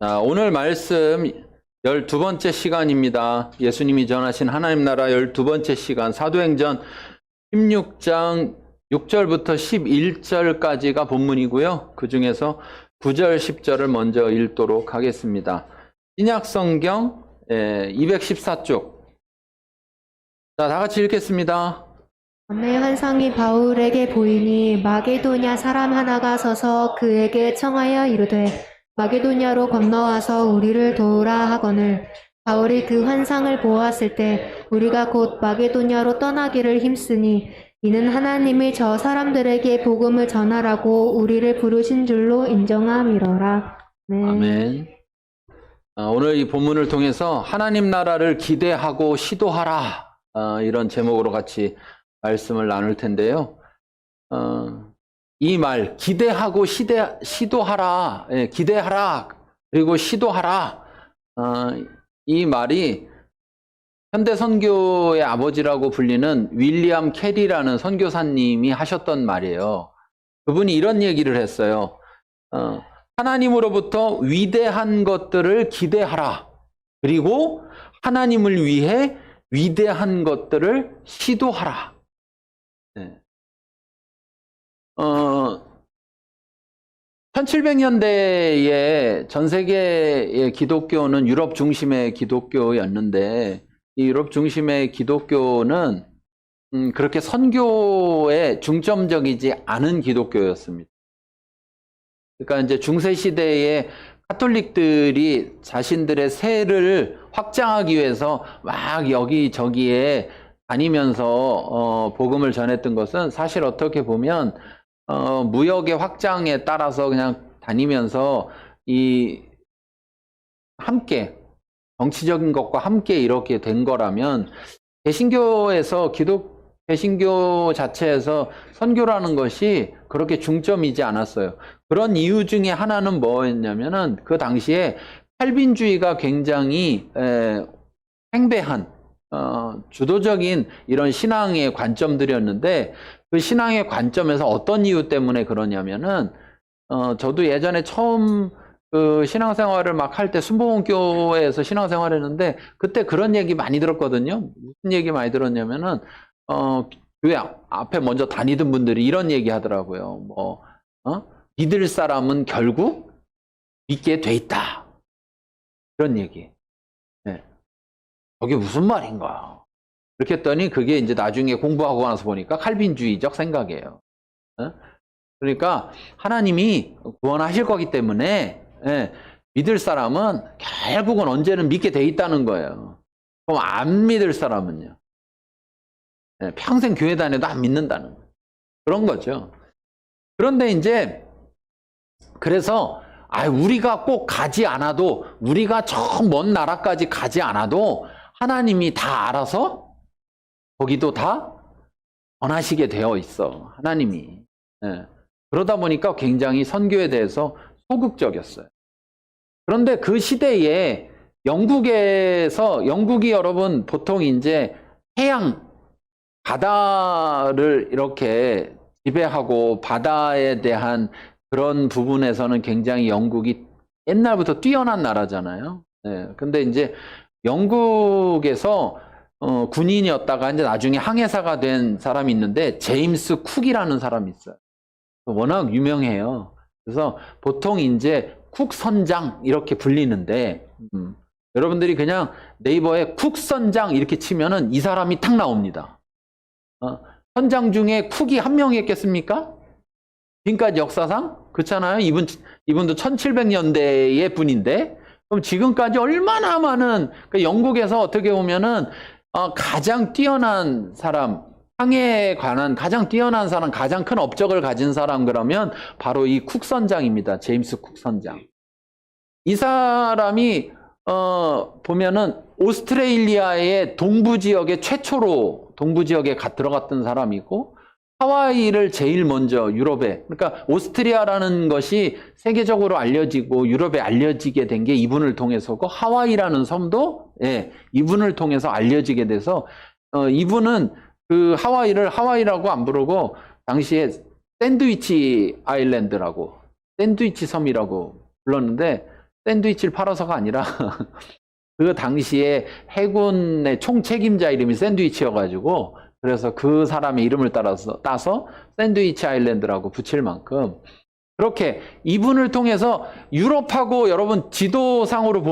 자, 오늘 말씀 12번째 시간입니다. 예수님이 전하신 하나님 나라 12번째 시간, 사도행전 16장 6절부터 11절까지가 본문이고요. 그 중에서 9절, 10절을 먼저 읽도록 하겠습니다. 신약성경 214쪽. 자, 다 같이 읽겠습니다. 밤에 환상이 바울에게 보이니 마게도냐 사람 하나가 서서 그에게 청하여 이르되 마게도냐로 건너와서 우리를 도우라 하거늘 바울이 그 환상을 보았을 때 우리가 곧 마게도냐로 떠나기를 힘쓰니 이는 하나님이 저 사람들에게 복음을 전하라고 우리를 부르신 줄로 인정함이러라. 아멘. 오늘 이 본문을 통해서 하나님 나라를 기대하고 시도하라, 이런 제목으로 같이 말씀을 나눌 텐데요. 이 말, 기대하고 시도하라, 기대하라, 그리고 시도하라, 이 말이 현대 선교의 아버지라고 불리는 윌리엄 캐리라는 선교사님이 하셨던 말이에요. 그분이 이런 얘기를 했어요. 하나님으로부터 위대한 것들을 기대하라. 그리고 하나님을 위해 위대한 것들을 시도하라. 네. 1700년대에 전 세계의 기독교는 유럽 중심의 기독교였는데, 이 유럽 중심의 기독교는 그렇게 선교에 중점적이지 않은 기독교였습니다. 그러니까 이제 중세 시대에 카톨릭들이 자신들의 세를 확장하기 위해서 막 여기저기에 다니면서 복음을 전했던 것은 사실 어떻게 보면 무역의 확장에 따라서 그냥 다니면서 함께 정치적인 것과 함께 이렇게 된 거라면, 개신교에서 개신교 자체에서 선교라는 것이 그렇게 중점이지 않았어요. 그런 이유 중에 하나는 뭐였냐면은 그 당시에 칼빈주의가 굉장히 팽배한 주도적인 이런 신앙의 관점들이었는데, 그 신앙의 관점에서 어떤 이유 때문에 그러냐면은 저도 예전에 처음 그 신앙생활을 막 할 때 순복음교회에서 신앙생활을 했는데, 그때 그런 얘기 많이 들었거든요. 무슨 얘기 많이 들었냐면은 교회 앞에 먼저 다니던 분들이 이런 얘기 하더라고요. 믿을 사람은 결국 믿게 돼 있다, 이런 얘기. 네. 저게 무슨 말인가? 그렇게 했더니 그게 이제 나중에 공부하고 나서 보니까 칼빈주의적 생각이에요. 그러니까 하나님이 구원하실 거기 때문에 믿을 사람은 결국은 언제는 믿게 돼 있다는 거예요. 그럼 안 믿을 사람은요? 평생 교회 다녀도 안 믿는다는 거예요. 그런 거죠. 그런데 이제 그래서 우리가 꼭 가지 않아도, 우리가 저 먼 나라까지 가지 않아도 하나님이 다 알아서 거기도 다 전하시게 되어 있어, 하나님이. 그러다 보니까 굉장히 선교에 대해서 소극적이었어요. 그런데 그 시대에 영국이 여러분 보통 이제 해양, 바다를 이렇게 지배하고 바다에 대한 그런 부분에서는 굉장히 영국이 옛날부터 뛰어난 나라잖아요. 근데 이제 영국에서 군인이었다가 이제 나중에 항해사가 된 사람이 있는데, 제임스 쿡이라는 사람이 있어요. 워낙 유명해요. 그래서 보통 이제 쿡 선장 이렇게 불리는데, 여러분들이 그냥 네이버에 쿡 선장 이렇게 치면은 이 사람이 탁 나옵니다. 선장 중에 쿡이 한 명이었겠습니까? 지금까지 역사상? 그렇잖아요. 이분도 1700년대의 분인데, 그럼 지금까지 얼마나 많은, 그러니까 영국에서 어떻게 보면은 가장 뛰어난 사람, 항해에 관한 가장 뛰어난 사람, 가장 큰 업적을 가진 사람, 그러면 바로 이 쿡 선장입니다. 제임스 쿡 선장. 이 사람이 보면은 오스트레일리아의 동부 지역에 최초로 동부 지역에 들어갔던 사람이고, 하와이를 제일 먼저 유럽에, 그러니까 오스트리아라는 것이 세계적으로 알려지고 유럽에 알려지게 된 게 이분을 통해서고, 하와이라는 섬도 이분을 통해서 알려지게 돼서 이분은 그 하와이를 하와이라고 안 부르고 당시에 샌드위치 아일랜드라고, 샌드위치 섬이라고 불렀는데, 샌드위치를 팔아서가 아니라 그 당시에 해군의 총책임자 이름이 샌드위치여가지고 그래서 그 사람의 이름을 따서 샌드위치 아일랜드라고 붙일 만큼 그렇게 이분을 통해서 유럽하고 여러분 지도상으로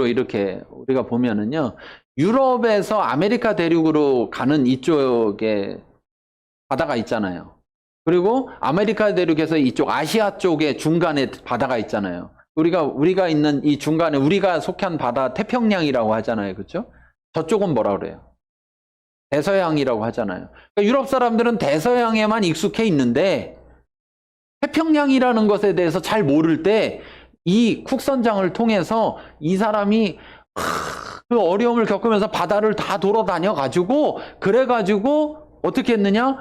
이렇게 우리가 보면은요, 유럽에서 아메리카 대륙으로 가는 이쪽에 바다가 있잖아요. 그리고 아메리카 대륙에서 이쪽 아시아 쪽에 중간에 바다가 있잖아요. 우리가 있는 이 중간에 우리가 속한 바다 태평양이라고 하잖아요. 그렇죠? 저쪽은 뭐라 그래요? 대서양이라고 하잖아요. 그러니까 유럽 사람들은 대서양에만 익숙해 있는데 태평양이라는 것에 대해서 잘 모를 때 이 쿡 선장을 통해서 이 사람이 그 어려움을 겪으면서 바다를 다 돌아다녀 가지고 그래가지고 어떻게 했느냐?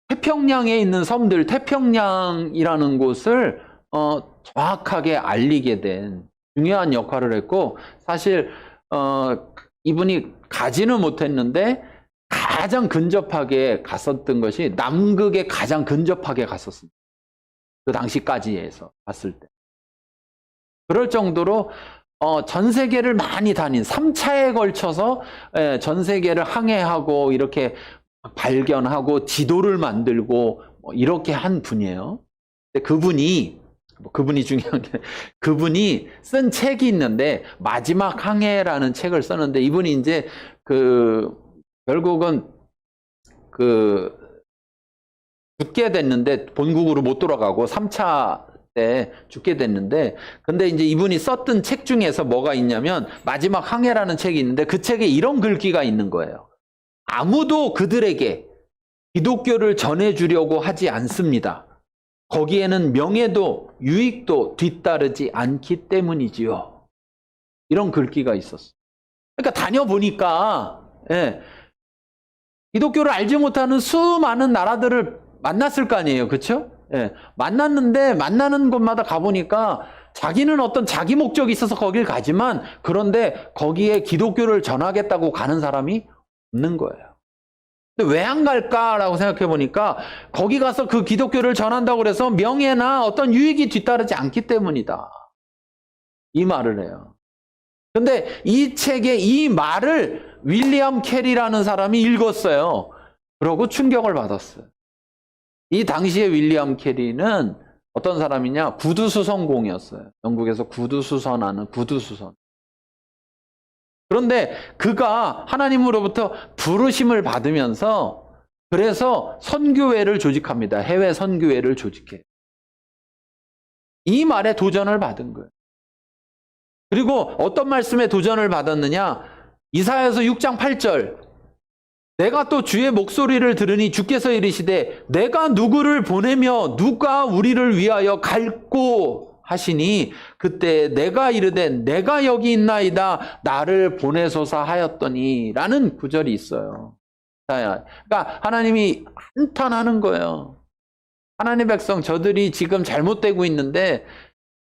태평양에 있는 섬들, 태평양이라는 곳을 정확하게 알리게 된 중요한 역할을 했고, 사실 이분이 가지는 못했는데 가장 근접하게 갔었던 것이 남극에 가장 근접하게 갔었습니다. 그 당시까지에서 봤을 때. 그럴 정도로 전 세계를 많이 다닌 3차에 걸쳐서 전 세계를 항해하고 이렇게 발견하고 지도를 만들고 이렇게 한 분이에요. 근데 그분이 중요한 게 그분이 쓴 책이 있는데 마지막 항해라는 책을 썼는데 이분이 이제 결국은 죽게 됐는데 본국으로 못 돌아가고 3차 때 죽게 됐는데 근데 이제 이분이 썼던 책 중에서 뭐가 있냐면 마지막 항해라는 책이 있는데 그 책에 이런 글귀가 있는 거예요. 아무도 그들에게 기독교를 전해주려고 하지 않습니다. 거기에는 명예도 유익도 뒤따르지 않기 때문이지요. 이런 글귀가 있었어요. 그러니까 다녀보니까 기독교를 알지 못하는 수많은 나라들을 만났을 거 아니에요. 그렇죠? 만났는데 만나는 곳마다 가보니까 자기는 어떤 자기 목적이 있어서 거길 가지만 그런데 거기에 기독교를 전하겠다고 가는 사람이 없는 거예요. 근데 왜 안 갈까라고 생각해 보니까 거기 가서 그 기독교를 전한다고 그래서 명예나 어떤 유익이 뒤따르지 않기 때문이다. 이 말을 해요. 근데 이 책에 이 말을 윌리엄 캐리라는 사람이 읽었어요. 그러고 충격을 받았어요. 이 당시에 윌리엄 캐리는 어떤 사람이냐? 구두수선공이었어요. 영국에서 구두수선하는 구두수선. 그런데 그가 하나님으로부터 부르심을 받으면서 그래서 선교회를 조직합니다. 해외 선교회를 조직해. 이 말에 도전을 받은 거예요. 그리고 어떤 말씀에 도전을 받았느냐? 이사야서 6장 8절. 내가 또 주의 목소리를 들으니 주께서 이르시되 내가 누구를 보내며 누가 우리를 위하여 갈고 하시니 그때 내가 이르되 내가 여기 있나이다 나를 보내소서 하였더니 라는 구절이 있어요. 그러니까 하나님이 한탄하는 거예요. 하나님의 백성 저들이 지금 잘못되고 있는데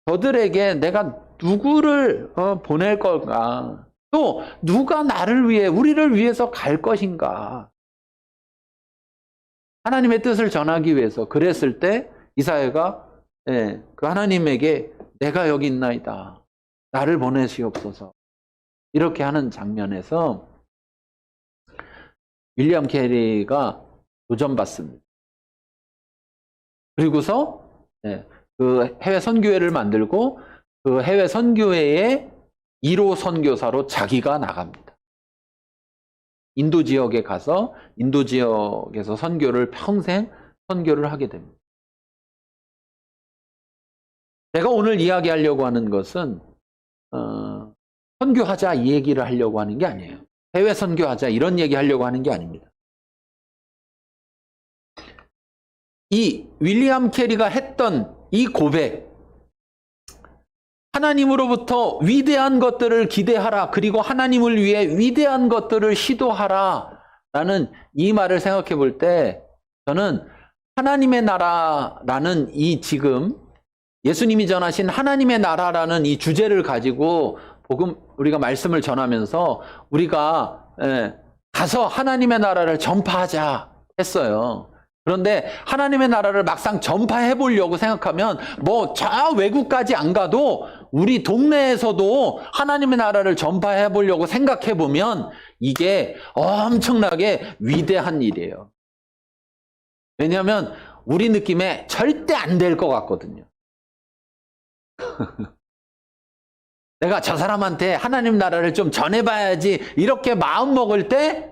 저들에게 내가 누구를 보낼 걸까? 또 누가 나를 위해 우리를 위해서 갈 것인가? 하나님의 뜻을 전하기 위해서 그랬을 때 이사야가 그 하나님에게 내가 여기 있나이다. 나를 보내시옵소서. 이렇게 하는 장면에서 윌리엄 캐리가 도전받습니다. 그리고서 그 해외 선교회를 만들고 그 해외 선교회의 1호 선교사로 자기가 나갑니다. 인도 지역에 가서 인도 지역에서 평생 선교를 하게 됩니다. 제가 오늘 이야기하려고 하는 것은 선교하자 이 얘기를 하려고 하는 게 아니에요. 해외 선교하자 이런 얘기 하려고 하는 게 아닙니다. 이 윌리엄 캐리가 했던 이 고백, 하나님으로부터 위대한 것들을 기대하라. 그리고 하나님을 위해 위대한 것들을 시도하라. 라는 이 말을 생각해 볼 때 저는 하나님의 나라라는 이 지금 예수님이 전하신 하나님의 나라라는 이 주제를 가지고 우리가 말씀을 전하면서 우리가 가서 하나님의 나라를 전파하자 했어요. 그런데 하나님의 나라를 막상 전파해 보려고 생각하면 뭐 저 외국까지 안 가도 우리 동네에서도 하나님의 나라를 전파해 보려고 생각해 보면 이게 엄청나게 위대한 일이에요. 왜냐하면 우리 느낌에 절대 안 될 것 같거든요. 내가 저 사람한테 하나님 나라를 좀 전해봐야지 이렇게 마음 먹을 때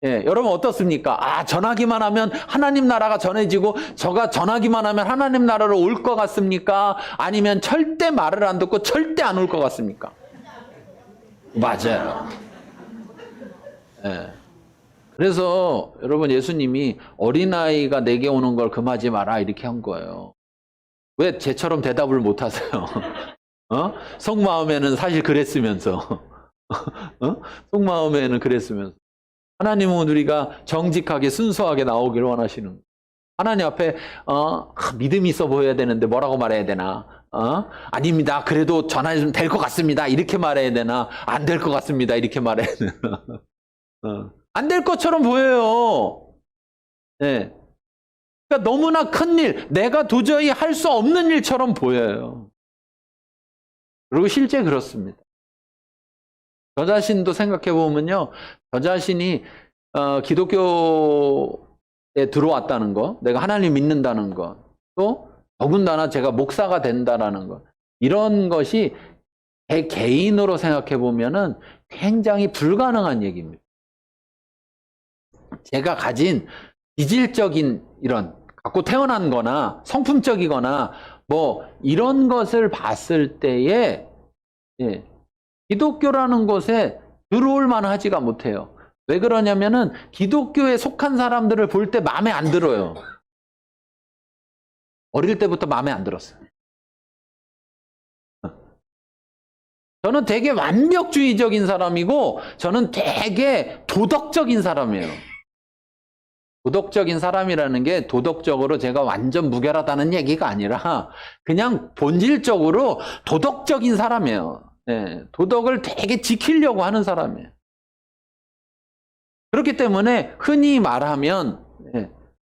여러분 어떻습니까? 아, 전하기만 하면 하나님 나라가 전해지고 저가 전하기만 하면 하나님 나라로 올 것 같습니까? 아니면 절대 말을 안 듣고 절대 안 올 것 같습니까? 맞아요. 그래서 여러분 예수님이 어린아이가 내게 오는 걸 금하지 마라 이렇게 한 거예요. 왜 쟤처럼 대답을 못 하세요? 속마음에는 사실 그랬으면서 속마음에는 그랬으면서 하나님은 우리가 정직하게 순수하게 나오기를 원하시는 거예요. 하나님 앞에 믿음이 있어 보여야 되는데 뭐라고 말해야 되나? 아닙니다. 그래도 전화좀 될 것 같습니다. 이렇게 말해야 되나? 안 될 것 같습니다. 이렇게 말해야 되나? 안 될 것처럼 보여요. 네. 그러니까 너무나 큰 일, 내가 도저히 할 수 없는 일처럼 보여요. 그리고 실제 그렇습니다. 저 자신도 생각해 보면요, 저 자신이 기독교에 들어왔다는 거, 내가 하나님 믿는다는 거, 또 더군다나 제가 목사가 된다라는 거, 이런 것이 제 개인으로 생각해 보면은 굉장히 불가능한 얘기입니다. 제가 가진 기질적인 이런 갖고 태어난 거나 성품적이거나 뭐 이런 것을 봤을 때에 기독교라는 것에 들어올 만하지가 못해요. 왜 그러냐면은 기독교에 속한 사람들을 볼 때 마음에 안 들어요. 어릴 때부터 마음에 안 들었어요. 저는 되게 완벽주의적인 사람이고 저는 되게 도덕적인 사람이에요. 도덕적인 사람이라는 게 도덕적으로 제가 완전 무결하다는 얘기가 아니라 그냥 본질적으로 도덕적인 사람이에요. 도덕을 되게 지키려고 하는 사람이에요. 그렇기 때문에 흔히 말하면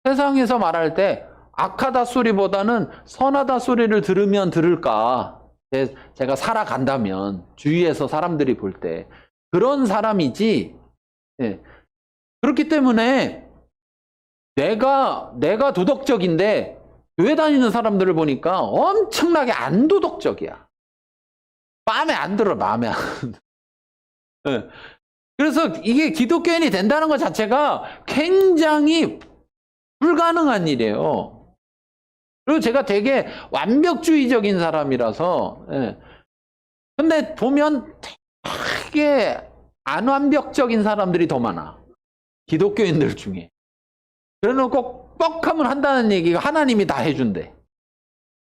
세상에서 말할 때 악하다 소리보다는 선하다 소리를 들으면 들을까, 제가 살아간다면 주위에서 사람들이 볼 때 그런 사람이지. 그렇기 때문에 내가 도덕적인데 교회 다니는 사람들을 보니까 엄청나게 안 도덕적이야. 마음에 안 들어, 마음에 안 들어. 그래서 이게 기독교인이 된다는 것 자체가 굉장히 불가능한 일이에요. 그리고 제가 되게 완벽주의적인 사람이라서, 근데 보면 되게 안 완벽적인 사람들이 더 많아. 기독교인들 중에. 그래놓고 뻑하면 한다는 얘기가 하나님이 다 해준대.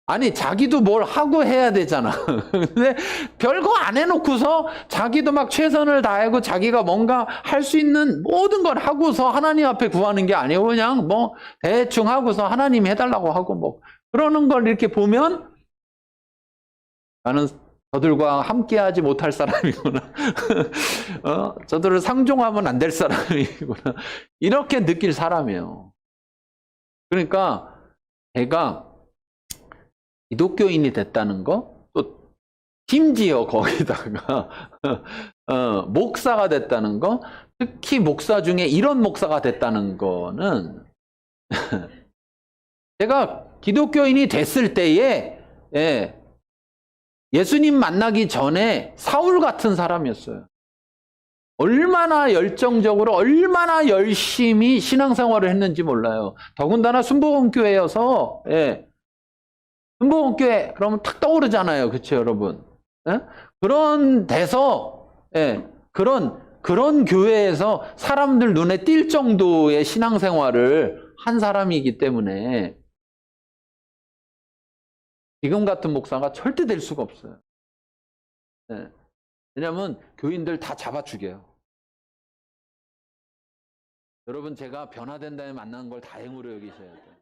아니, 자기도 뭘 하고 해야 되잖아. 근데 별거 안 해놓고서 자기도 막 최선을 다하고 자기가 뭔가 할 수 있는 모든 걸 하고서 하나님 앞에 구하는 게 아니고 그냥 뭐 대충 하고서 하나님이 해달라고 하고 뭐 그러는 걸 이렇게 보면 나는 저들과 함께하지 못할 사람이구나. 저들을 상종하면 안 될 사람이구나. 이렇게 느낄 사람이에요. 그러니까 제가 기독교인이 됐다는 거, 또 심지어 거기다가 목사가 됐다는 거, 특히 목사 중에 이런 목사가 됐다는 거는 제가 기독교인이 됐을 때에 예수님 만나기 전에 사울 같은 사람이었어요. 얼마나 열정적으로 얼마나 열심히 신앙생활을 했는지 몰라요. 더군다나 순복음교회여서 순복음교회 그러면 탁 떠오르잖아요. 그렇죠, 여러분? 그런 데서 그런 교회에서 사람들 눈에 띌 정도의 신앙생활을 한 사람이기 때문에 지금 같은 목사가 절대 될 수가 없어요. 왜냐하면 교인들 다 잡아 죽여요. 여러분, 제가 변화된 다음에 만나는 걸 다행으로 여기셔야 돼요.